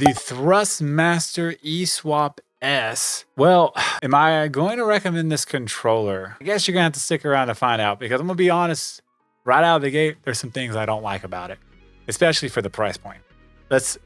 The Thrustmaster eSwap S. Well, am I going to recommend this controller? I guess you're gonna have to stick around to find out, because I'm gonna be honest, right out of the gate, there's some things I don't like about it, especially for the price point. Let's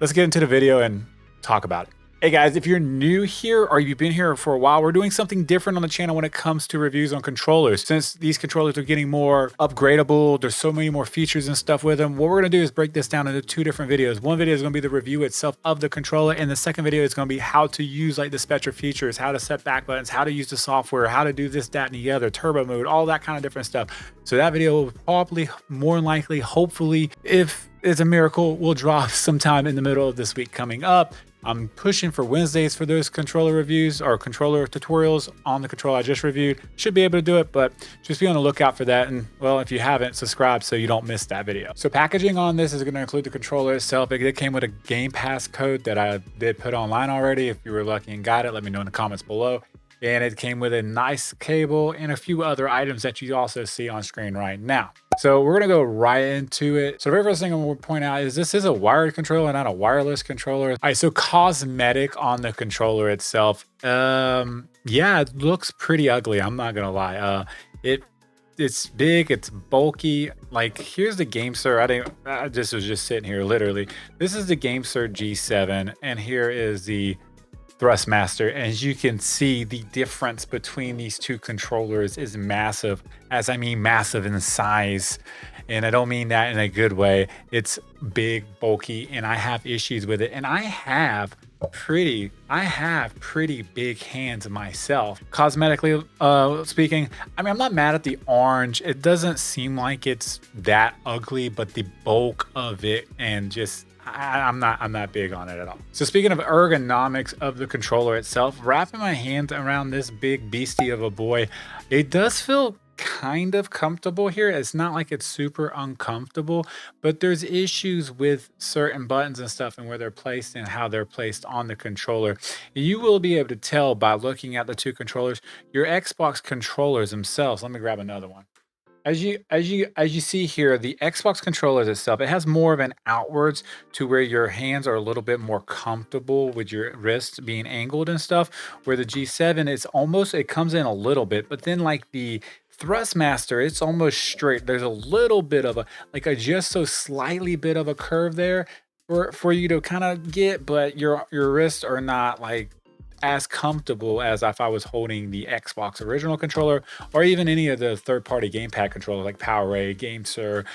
get into the video and talk about it. Hey guys, if you're new here or you've been here for a while, we're doing something different on the channel when it comes to reviews on controllers. Since these controllers are getting more upgradable, there's so many more features and stuff with them, what we're gonna do is break this down into two different videos. One video is gonna be the review itself of the controller, and the second video is gonna be how to use like the special features, how to set back buttons, how to use the software, how to do this, that, and the other, turbo mode, all that kind of different stuff. So that video will probably, more than likely, hopefully, if it's a miracle, will drop sometime in the middle of this week coming up. I'm pushing for Wednesdays for those controller reviews or controller tutorials on the controller I just reviewed. Should be able to do it, but just be on the lookout for that. And well, if you haven't, subscribe so you don't miss that video. So packaging on this is going to include the controller itself. It came with a Game Pass code that I did put online already. If you were lucky and got it, let me know in the comments below. And it came with a nice cable and a few other items that you also see on screen right now. So we're gonna go right into it. So the very first thing I'm gonna point out is this is a wired controller, not a wireless controller. All right, so cosmetic on the controller itself. Yeah, it looks pretty ugly, I'm not gonna lie. It's big, it's bulky. Like, here's the GameSir. I just was just sitting here literally. This is the GameSir G7, and here is the Thrustmaster. As you can see, the difference between these two controllers is massive, as I mean massive in size, and I don't mean that in a good way. It's big, bulky, and I have issues with it, and I have pretty big hands myself. Cosmetically speaking, I mean, I'm not mad at the orange. It doesn't seem like it's that ugly, but the bulk of it and just I'm not big on it at all. So speaking of ergonomics of the controller itself, wrapping my hands around this big beastie of a boy, it does feel kind of comfortable here. It's not like it's super uncomfortable, but there's issues with certain buttons and stuff and where they're placed and how they're placed on the controller. You will be able to tell by looking at the two controllers. Your Xbox controllers themselves, let me grab another one. As you see here, the Xbox controllers itself, it has more of an outwards to where your hands are a little bit more comfortable with your wrists being angled and stuff, where the G7 is almost, it comes in a little bit, but then like the Thrustmaster, it's almost straight. There's a little bit of a just so slightly bit of a curve there for you to kind of get, but your wrists are not like as comfortable as if I was holding the Xbox original controller or even any of the third-party gamepad controllers like PowerA, GameSir,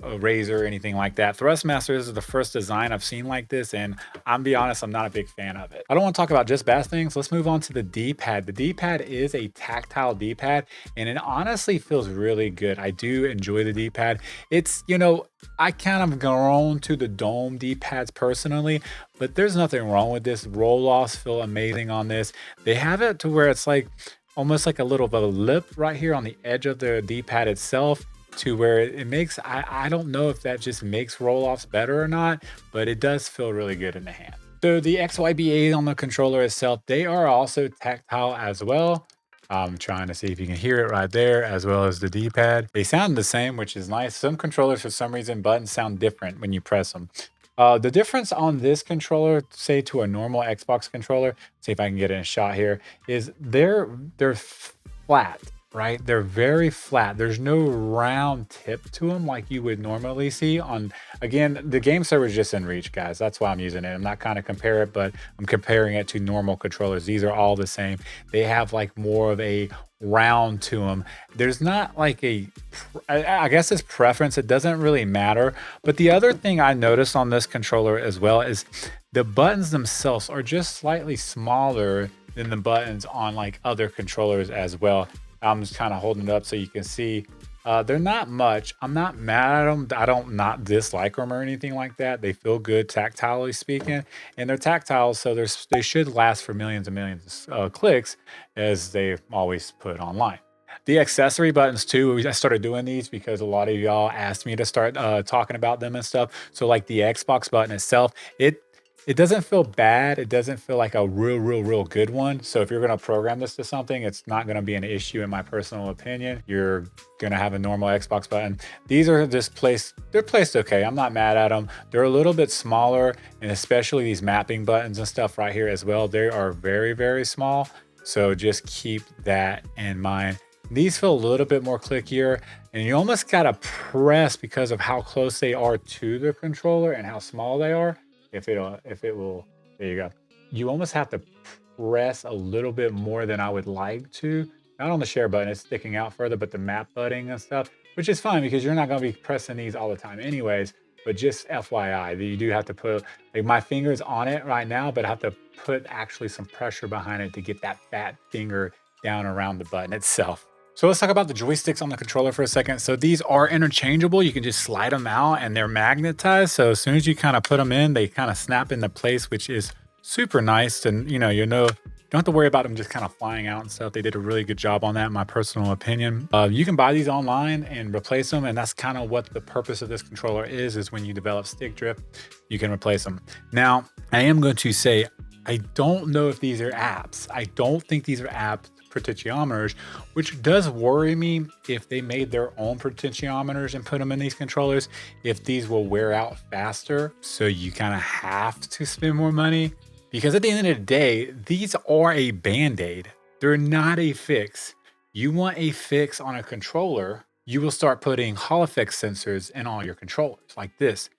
Razer, anything like that. Thrustmaster is the first design I've seen like this, and I'm be honest, I'm not a big fan of it. I don't want to talk about just bad things. Let's move on to the D-pad. The D-pad is a tactile D-pad, and it honestly feels really good. I do enjoy the D-pad. It's, you know, I kind of grown to the dome D-pads personally, but there's nothing wrong with this. Roll-offs feel amazing on this. They have it to where it's like almost like a little bit of a lip right here on the edge of the D-pad itself, to where it makes, I don't know if that just makes roll-offs better or not, but it does feel really good in the hand. So the XYBA on the controller itself, they are also tactile as well. I'm trying to see if you can hear it right there, as well as the D-pad. They sound the same, which is nice. Some controllers, for some reason, buttons sound different when you press them. The difference on this controller, say to a normal Xbox controller, see if I can get in a shot here, is they're flat. Right? They're very flat. There's no round tip to them like you would normally see on, again, the GameSir is just in reach, guys. That's why I'm using it. I'm not kind of compare it, but I'm comparing it to normal controllers. These are all the same. They have like more of a round to them. There's not like I guess it's preference. It doesn't really matter. But the other thing I noticed on this controller as well is the buttons themselves are just slightly smaller than the buttons on like other controllers as well. I'm just kind of holding it up so you can see. They're not much. I'm not mad at them. I don't not dislike them or anything like that. They feel good tactilely speaking, and they're tactile, so they should last for millions and millions of clicks, as they always put online. The accessory buttons too, I started doing these because a lot of y'all asked me to start talking about them and stuff. So like the Xbox button itself, It doesn't feel bad. It doesn't feel like a real good one. So if you're going to program this to something, it's not going to be an issue in my personal opinion. You're going to have a normal Xbox button. These are just placed, they're placed okay. I'm not mad at them. They're a little bit smaller, and especially these mapping buttons and stuff right here as well. They are very small. So just keep that in mind. These feel a little bit more clickier, and you almost got to press because of how close they are to the controller and how small they are. If it will, there you go. You almost have to press a little bit more than I would like to. Not on the share button, it's sticking out further, but the map button and stuff, which is fine because you're not going to be pressing these all the time anyways. But just FYI, that you do have to put, like, my finger's on it right now, but I have to put actually some pressure behind it to get that fat finger down around the button itself. So let's talk about the joysticks on the controller for a second. So these are interchangeable. You can just slide them out and they're magnetized. So as soon as you kind of put them in, they kind of snap into place, which is super nice. And you don't have to worry about them just kind of flying out and stuff. They did a really good job on that, in my personal opinion. You can buy these online and replace them. And that's kind of what the purpose of this controller is when you develop stick drift, you can replace them. Now, I am going to say, I don't know if these are apps. I don't think these are apps potentiometers, which does worry me if they made their own potentiometers and put them in these controllers, if these will wear out faster. So you kind of have to spend more money, because at the end of the day, these are a band-aid. They're not a fix. You want a fix on a controller, you will start putting Hall effect sensors in all your controllers like this.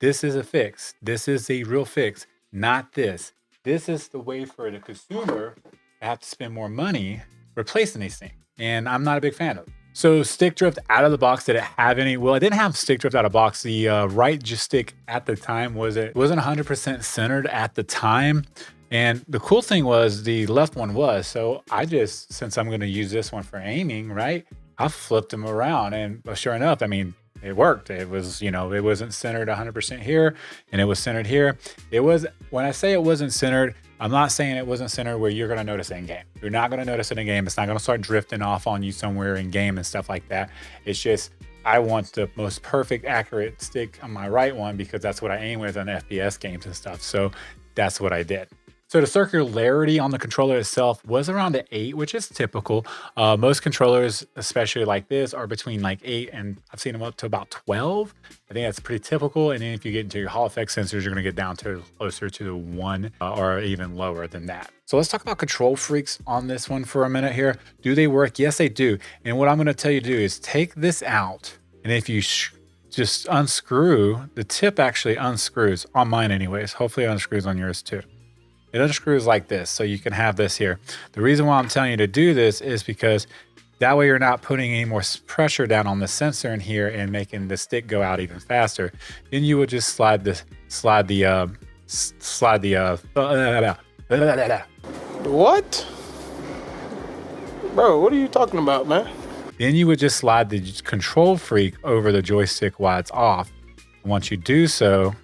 This is a fix. This is a real fix, not this. This is the way for the consumer to have to spend more money replacing these things. And I'm not a big fan of it. So stick drift out of the box, did it have any? Well, it didn't have stick drift out of the box. The right stick at the time wasn't 100% centered at the time. And the cool thing was the left one was. So I just, since I'm going to use this one for aiming, right? I flipped them around, and sure enough, I mean, it worked. It was, it wasn't centered 100% here, and it was centered here. It was, when I say it wasn't centered, I'm not saying it wasn't centered where you're going to notice it in game. You're not going to notice it in game. It's not going to start drifting off on you somewhere in game and stuff like that. It's just, I want the most perfect, accurate stick on my right one because that's what I aim with on FPS games and stuff. So that's what I did. So the circularity on the controller itself was around the 8, which is typical. Most controllers, especially like this, are between like 8 and I've seen them up to about 12. I think that's pretty typical. And then if you get into your Hall effect sensors, you're going to get down to closer to the 1 or even lower than that. So let's talk about control freaks on this one for a minute here. Do they work? Yes, they do. And what I'm going to tell you to do is take this out. And if you just unscrew, the tip actually unscrews on mine anyways. Hopefully it unscrews on yours too. It unscrews like this, so you can have this here. The reason why I'm telling you to do this is because that way you're not putting any more pressure down on the sensor in here and making the stick go out even faster. Then you would just slide the What? Bro, what are you talking about, man? Then you would just slide the control freak over the joystick while it's off. And once you do so,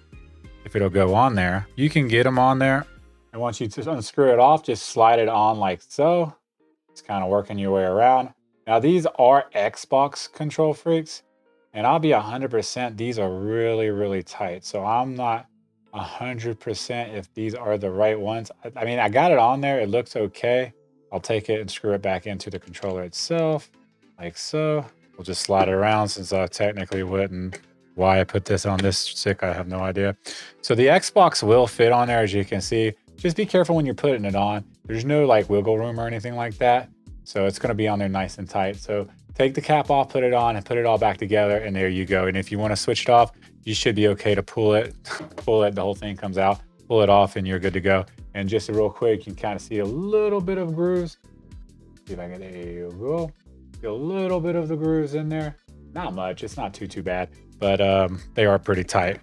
if it'll go on there, you can get them on there. And once you just unscrew it off, just slide it on like so. It's kind of working your way around. Now these are Xbox control freaks, and I'll be 100%, these are really tight. So I'm not 100% if these are the right ones. I mean, I got it on there, it looks okay. I'll take it and screw it back into the controller itself, like so. We'll just slide it around since I technically wouldn't. Why I put this on this stick, I have no idea. So the Xbox will fit on there, as you can see. Just be careful when you're putting it on. There's no like wiggle room or anything like that. So it's going to be on there nice and tight. So take the cap off, put it on, and put it all back together, and there you go. And if you want to switch it off, you should be okay to pull it, the whole thing comes out, pull it off, and you're good to go. And just real quick, you can kind of see a little bit of grooves. See if I can, there you go. See a little bit of the grooves in there. Not much, it's not too bad, but they are pretty tight.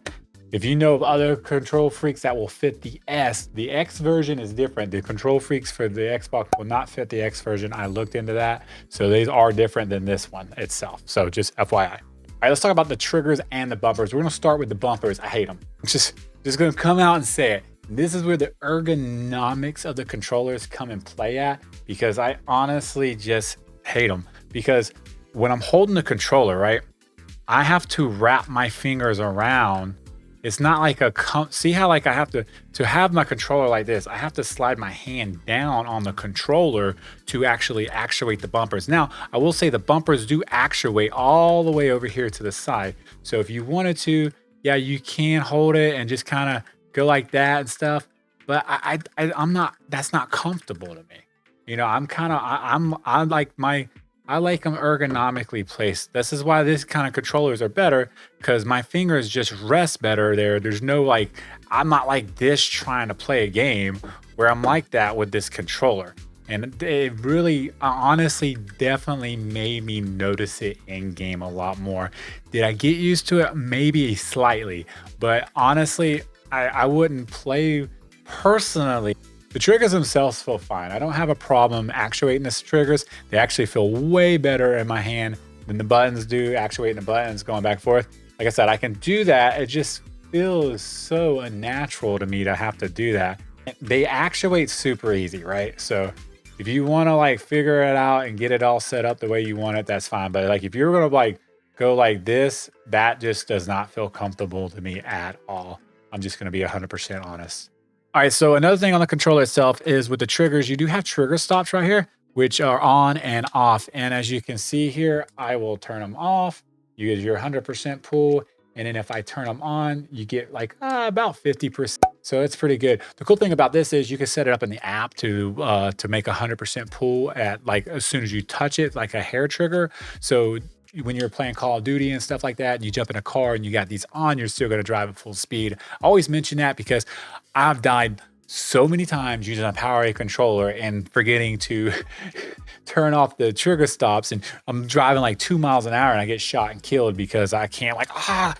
If you know of other control freaks that will fit the S, the X version is different. The control freaks for the Xbox will not fit the X version. I looked into that. So these are different than this one itself. So just FYI. All right, let's talk about the triggers and the bumpers. We're gonna start with the bumpers. I hate them. Just gonna come out and say it. This is where the ergonomics of the controllers come and play at, because I honestly just hate them. Because when I'm holding the controller, right, I have to wrap my fingers around It's not like see how like I have to have my controller like this, I have to slide my hand down on the controller to actually actuate the bumpers. Now, I will say the bumpers do actuate all the way over here to the side. So if you wanted to, yeah, you can hold it and just kind of go like that and stuff. But I'm not, that's not comfortable to me. You know, I'm kind of, I like them ergonomically placed. This is why this kind of controllers are better, because my fingers just rest better there. There's no like, I'm not like this trying to play a game where I'm like that with this controller. And it really, honestly, definitely made me notice it in game a lot more. Did I get used to it? Maybe slightly, but honestly, I wouldn't play personally. The triggers themselves feel fine. I don't have a problem actuating the triggers. They actually feel way better in my hand than the buttons do, actuating the buttons going back and forth. Like I said, I can do that. It just feels so unnatural to me to have to do that. They actuate super easy, right? So if you want to like figure it out and get it all set up the way you want it, that's fine. But like if you're going to like go like this, that just does not feel comfortable to me at all. I'm just going to be 100% honest. All right, so another thing on the controller itself is with the triggers, you do have trigger stops right here, which are on and off. And as you can see here, I will turn them off. You get your 100% pull. And then if I turn them on, you get like about 50%. So it's pretty good. The cool thing about this is you can set it up in the app to make 100% pull at like as soon as you touch it, like a hair trigger. So when you're playing Call of Duty and stuff like that, and you jump in a car and you got these on, you're still going to drive at full speed. I always mention that because I've died so many times using a Power A controller and forgetting to turn off the trigger stops, and I'm driving like 2 miles an hour and I get shot and killed because I can't like, it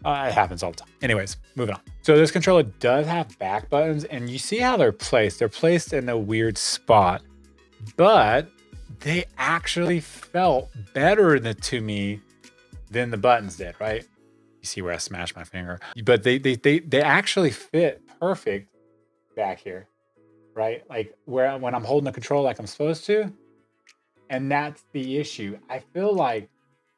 happens all the time. Anyways, moving on. So this controller does have back buttons, and you see how they're placed. They're placed in a weird spot, but they actually felt better to me than the buttons did, right? You see where I smashed my finger, but they actually fit perfect back here, right? Like when I'm holding the control like I'm supposed to. And that's the issue. I feel like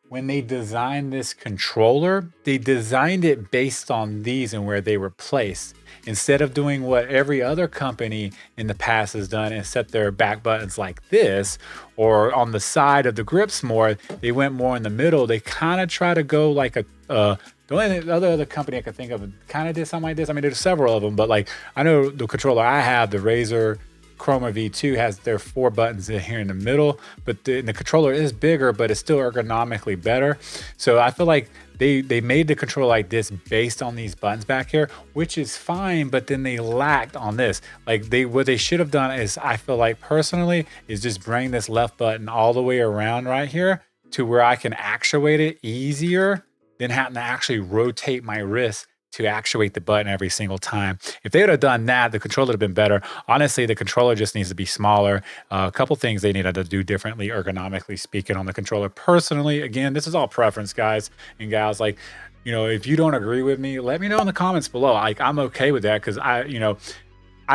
when they designed this controller, they designed it based on these and where they were placed. Instead of doing what every other company in the past has done and set their back buttons like this, or on the side of the grips more, they went more in the middle. They kind of try to go like the only other company I could think of kind of did something like this. I mean, there's several of them, but like I know the controller I have, the Razer Chroma V2, has their 4 buttons in here in the middle, but the controller is bigger, but it's still ergonomically better. So I feel like they made the controller like this based on these buttons back here, which is fine, but then they lacked on this. Like what they should have done is, I feel like personally, is just bring this left button all the way around right here to where I can actuate it easier than having to actually rotate my wrist to actuate the button every single time. If they would have done that, the controller would have been better. Honestly, the controller just needs to be smaller. A couple things they needed to do differently, ergonomically speaking, on the controller. Personally, again, this is all preference, guys and gals. Like, you know, if you don't agree with me, let me know in the comments below. Like, I'm okay with that, because I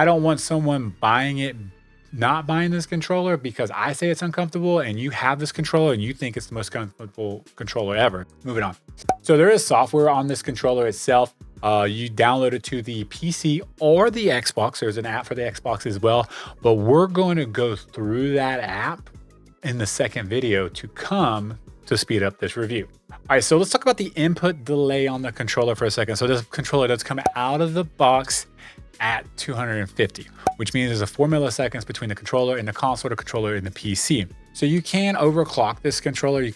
don't want someone not buying this controller because I say it's uncomfortable, and you have this controller and you think it's the most comfortable controller ever. Moving on. So there is software on this controller itself. You download it to the PC or the Xbox. There's an app for the Xbox as well, but we're going to go through that app in the second video to come to speed up this review. All right, so let's talk about the input delay on the controller for a second. So this controller does come out of the box at 250, which means there's a 4 milliseconds between the controller and the console, the controller and the PC. So you can overclock this controller.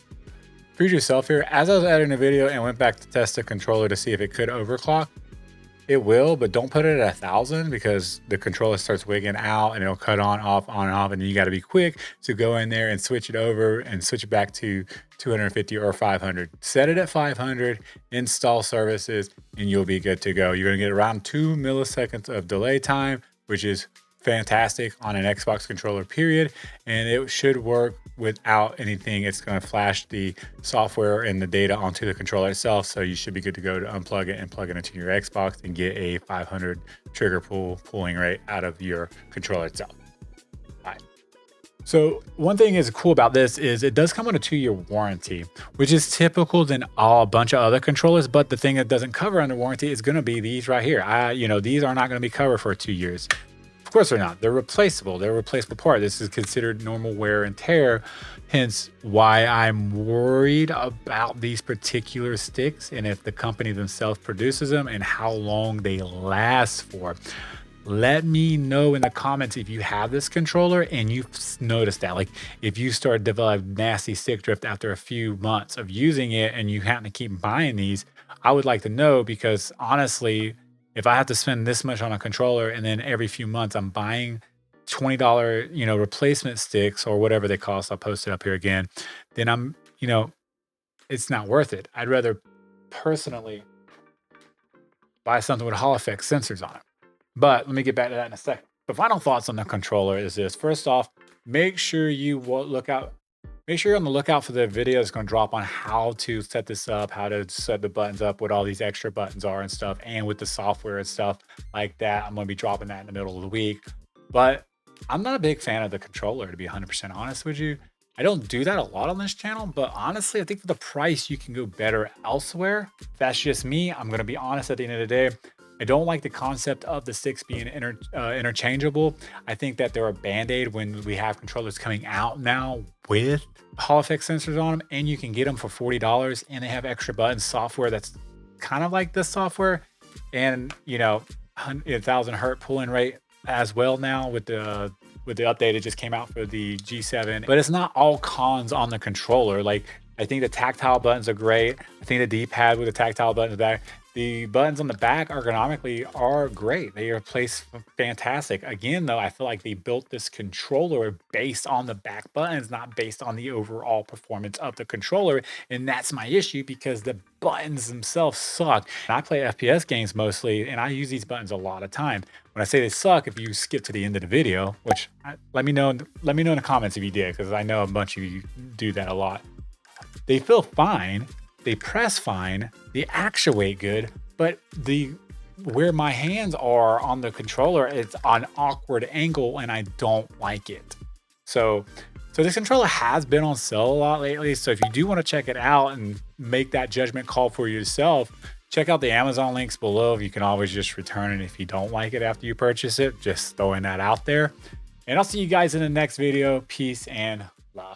For yourself here, as I was editing the video and went back to test the controller to see if it could overclock, it will, but don't put it at 1,000 because the controller starts wigging out and it'll cut on, off, and then you got to be quick to go in there and switch it over and switch it back to 250 or 500. Set it at 500, install services, and you'll be good to go. You're going to get around 2 milliseconds of delay time, which is fantastic on an Xbox controller, period. And it should work without anything. It's going to flash the software and the data onto the controller itself. So you should be good to go to unplug it and plug it into your Xbox and get a 500 trigger pulling rate out of your controller itself. All right. So one thing is cool about this is it does come with a 2-year warranty, which is typical than a bunch of other controllers. But the thing that doesn't cover under warranty is going to be these right here. These are not going to be covered for 2 years. Of course they're not. They're replaceable. They're a replaceable part. This is considered normal wear and tear. Hence why I'm worried about these particular sticks and if the company themselves produces them and how long they last for. Let me know in the comments if you have this controller and you've noticed that. Like if you start developing nasty stick drift after a few months of using it and you happen to keep buying these, I would like to know, because honestly, if I have to spend this much on a controller and then every few months I'm buying $20, replacement sticks or whatever they cost, I'll post it up here again, then it's not worth it. I'd rather personally buy something with Hall effect sensors on it. But let me get back to that in a second. The final thoughts on the controller is this. First off, make sure you're on the lookout for the video that's going to drop on how to set this up, how to set the buttons up, what all these extra buttons are and stuff, and with the software and stuff like that. I'm going to be dropping that in the middle of the week. But I'm not a big fan of the controller, to be 100% honest with you. I don't do that a lot on this channel, but honestly, I think for the price, you can go better elsewhere. That's just me. I'm going to be honest at the end of the day. I don't like the concept of the sticks being interchangeable. I think that they're a band-aid when we have controllers coming out now with Hall effect sensors on them, and you can get them for $40, and they have extra buttons, software that's kind of like this software, and 1000 hertz pulling rate as well now with the update. It just came out for the G7, but it's not all cons on the controller. Like I think the tactile buttons are great. I think the D-pad with the tactile buttons back. The buttons on the back ergonomically are great. They are placed fantastic. Again, though, I feel like they built this controller based on the back buttons, not based on the overall performance of the controller. And that's my issue, because the buttons themselves suck. I play FPS games mostly, and I use these buttons a lot of time. When I say they suck, if you skip to the end of the video, which let me know in the comments if you did, because I know a bunch of you do that a lot. They feel fine. They press fine, they actuate good, but where my hands are on the controller, it's on awkward angle, and I don't like it. So this controller has been on sale a lot lately. So if you do want to check it out and make that judgment call for yourself, check out the Amazon links below. You can always just return it if you don't like it after you purchase it. Just throwing that out there. And I'll see you guys in the next video. Peace and